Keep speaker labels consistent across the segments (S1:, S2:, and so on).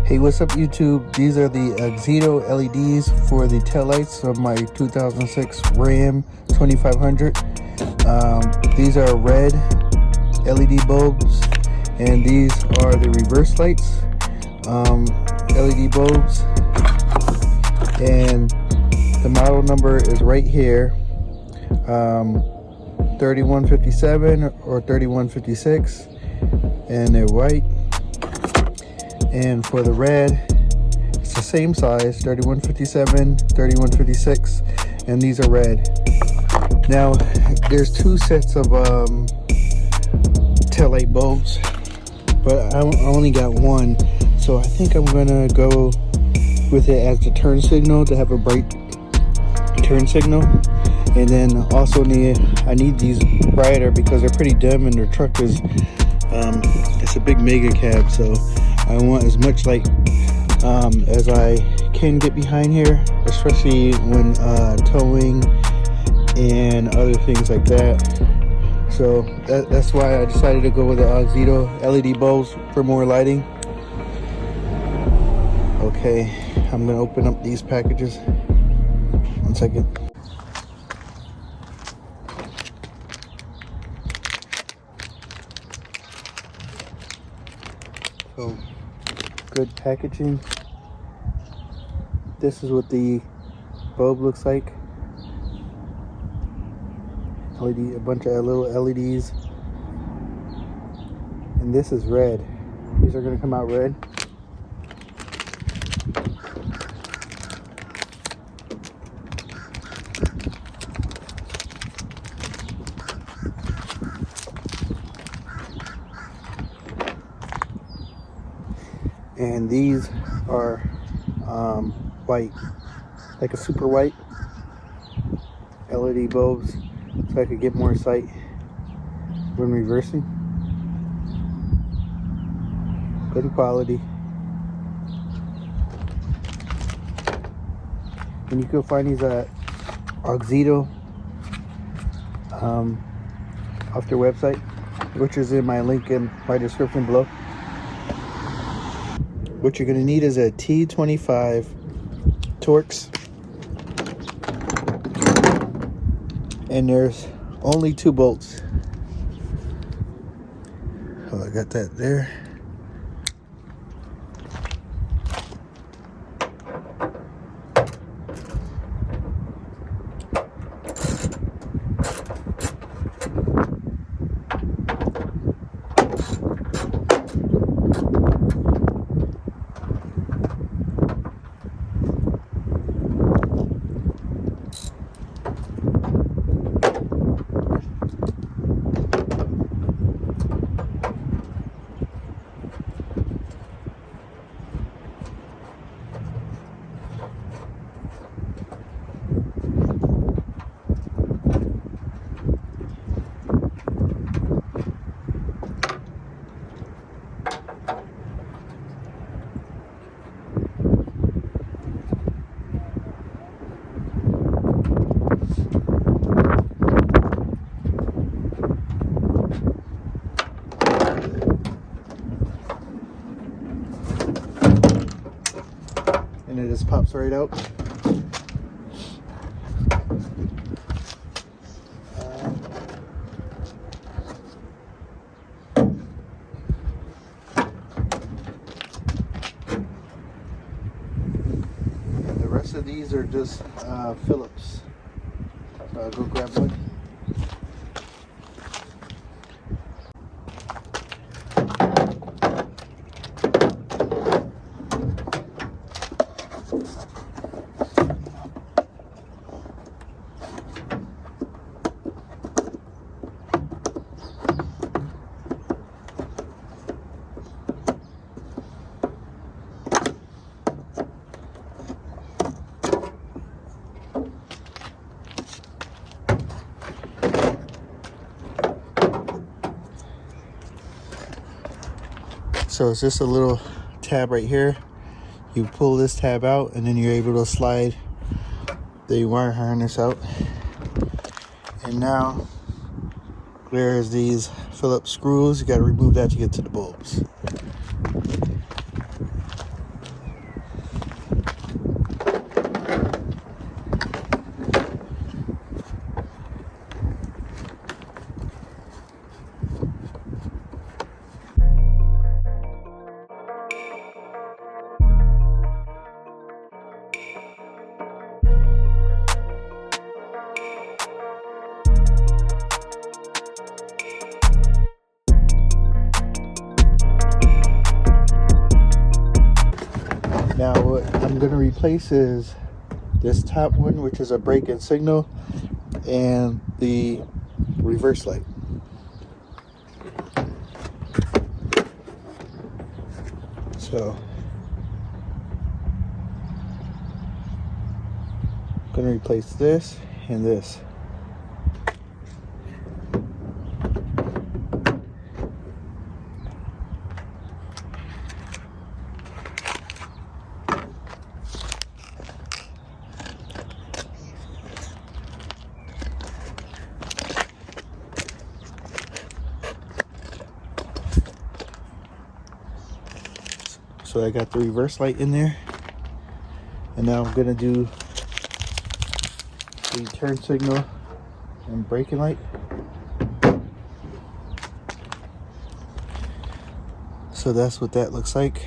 S1: Hey, what's up YouTube? These are the Auxito LEDs for the taillights of my 2006 Ram 2500. These are red LED bulbs, and these are the reverse lights LED bulbs, and the model number is right here, 3157 or 3156, and they're white. And for the red, it's the same size, 3157, 3156, and these are red. Now, there's two sets of taillight bulbs, but I only got one, so I think I'm gonna go with it as the turn signal to have a bright turn signal. And then also I need these brighter because they're pretty dim, and their truck is it's a big mega cab, so I want as much light as I can get behind here, especially when towing and other things like that. So that's why I decided to go with the Auxito LED bulbs for more lighting. Okay, I'm gonna open up these packages. 1 second. So, good packaging. This is what the bulb looks like. LED, a bunch of little LEDs. And this is red. These are going to come out red. And these are white, like a super white LED bulbs, so I could get more sight when reversing. Good quality. And you can find these at Auxito off their website, which is in my link in my description below. What you're going to need is a T25 Torx, and there's only 2 bolts. Oh, I got that there. And it just pops right out. And the rest of these are just Phillips. So I'll go grab one. So it's just a little tab right here. You pull this tab out, and then you're able to slide the wire harness out. And now there's these Phillips screws. You got to remove that to get to the bulbs. Now what I'm going to replace is this top one, which is a brake and signal, and the reverse light. So I'm going to replace this and this. So I got the reverse light in there, and now I'm gonna do the turn signal and braking light. So that's what that looks like.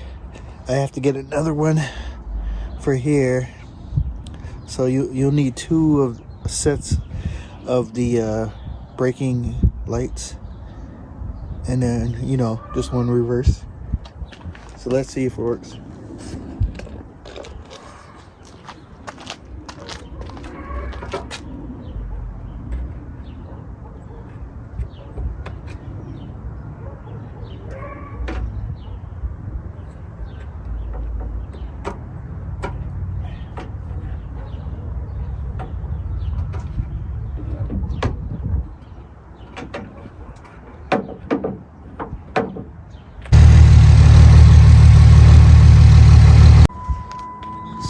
S1: I have to get another one for here. So you'll need two sets of the braking lights, and then just one reverse. So let's see if it works.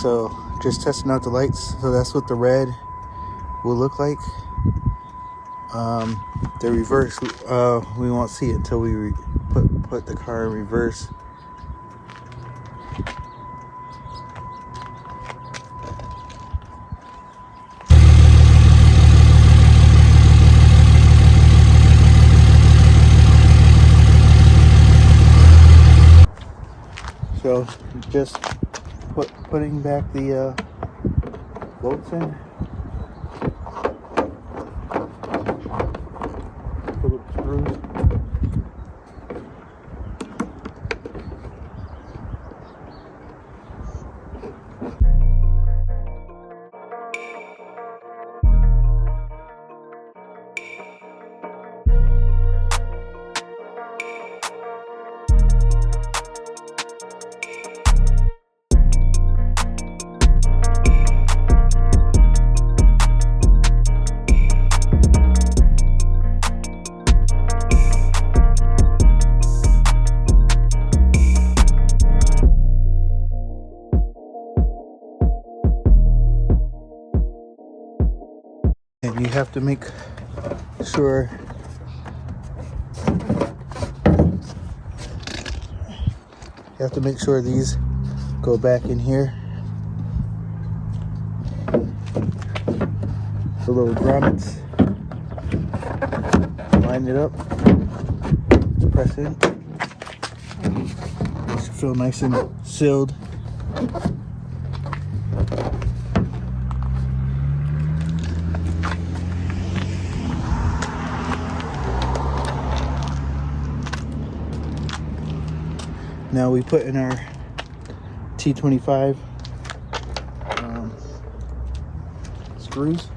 S1: So just testing out the lights. So that's what the red will look like. The reverse, we won't see it until we put the car in reverse. So just putting back the bolts in. Put up screws. And you have to make sure these go back in here. The little grommets. Line it up. Press in. It should feel nice and sealed. Now we put in our T25 screws.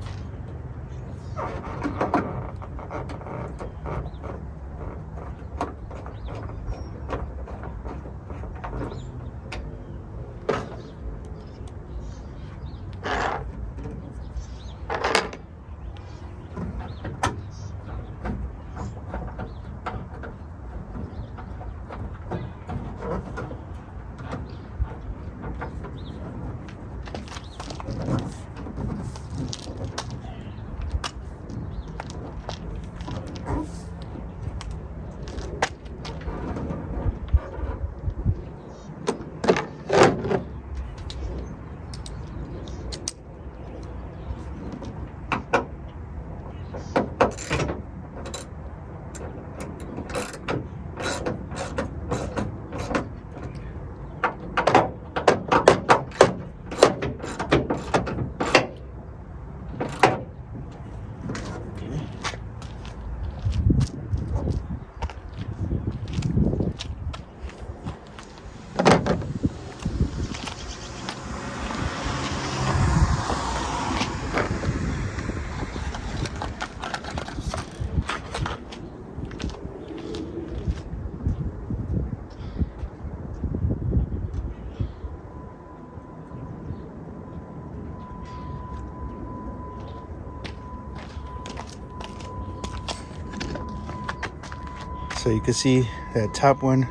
S1: So you can see that top one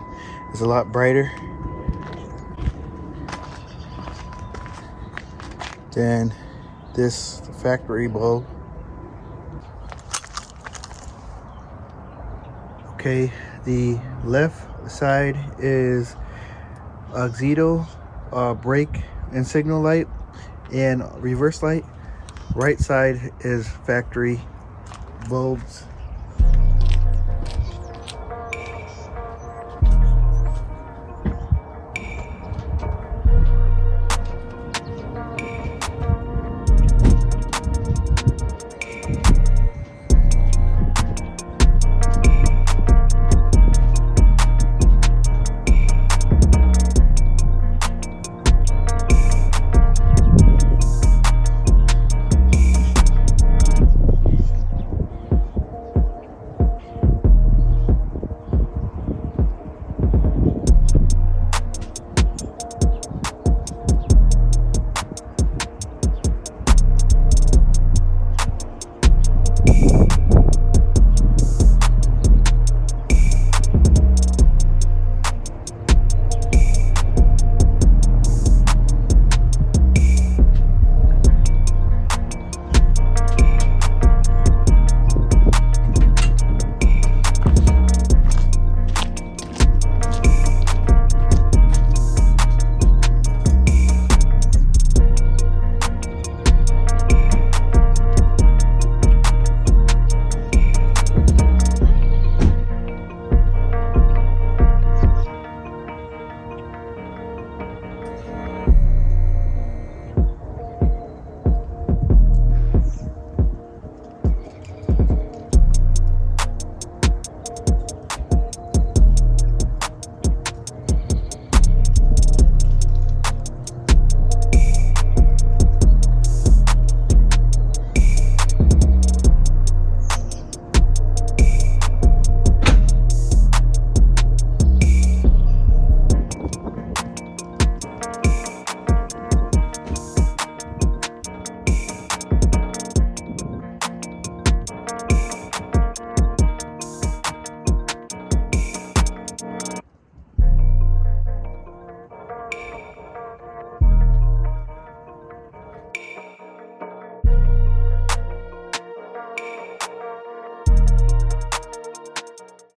S1: is a lot brighter than this factory bulb. Okay, the left side is Auxito brake and signal light and reverse light. Right side is factory bulbs